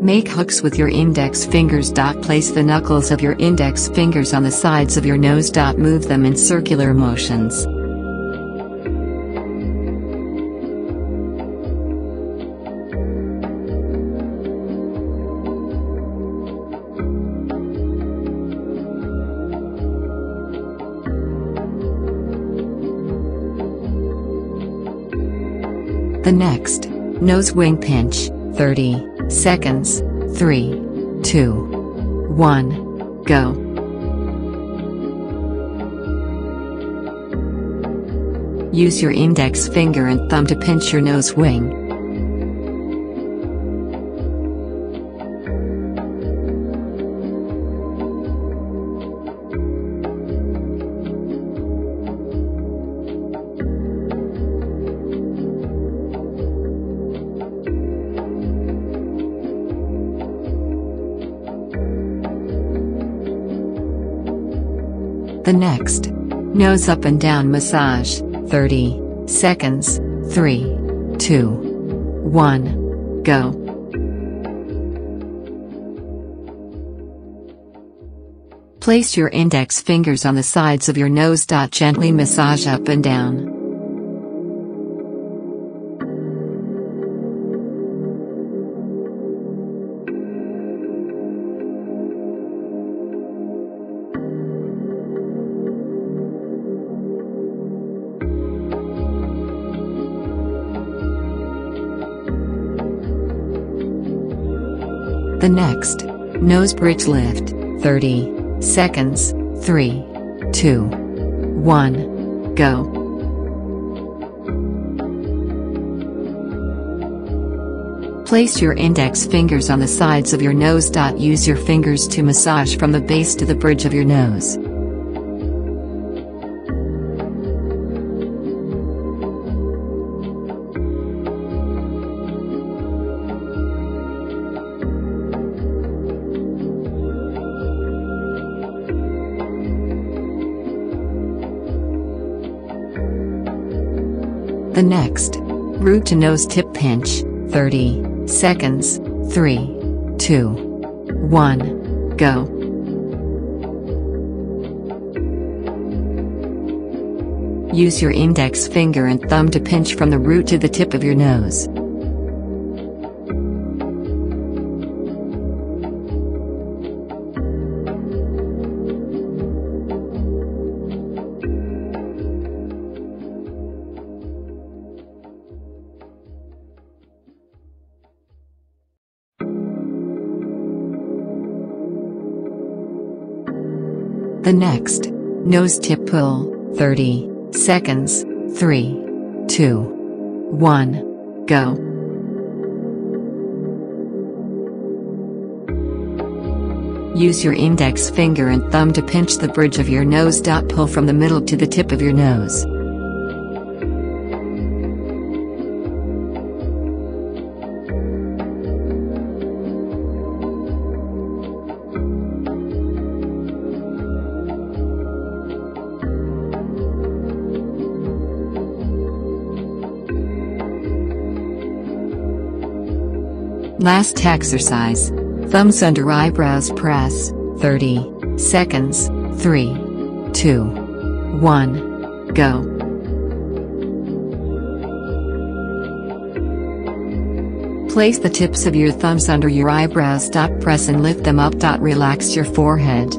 Make hooks with your index fingers. Place the knuckles of your index fingers on the sides of your nose. Move them in circular motions. The next, nose wing pinch, 30 seconds, 3, 2, 1, go. Use your index finger and thumb to pinch your nose wing. The next, nose up and down massage, 30 seconds, 3, 2, 1, go. Place your index fingers on the sides of your nose. Gently massage up and down. The next, nose bridge lift, 30 seconds, 3, 2, 1, go. Place your index fingers on the sides of your nose. Use your fingers to massage from the base to the bridge of your nose. The next, root to nose tip pinch, 30 seconds, 3, 2, 1, go. Use your index finger and thumb to pinch from the root to the tip of your nose. The next, nose tip pull, 30 seconds, 3, 2, 1, go. Use your index finger and thumb to pinch the bridge of your nose. Pull from the middle to the tip of your nose. Last exercise, thumbs under eyebrows press, 30 seconds, 3, 2, 1, go. Place the tips of your thumbs under your eyebrows. Press and lift them up. Relax your forehead.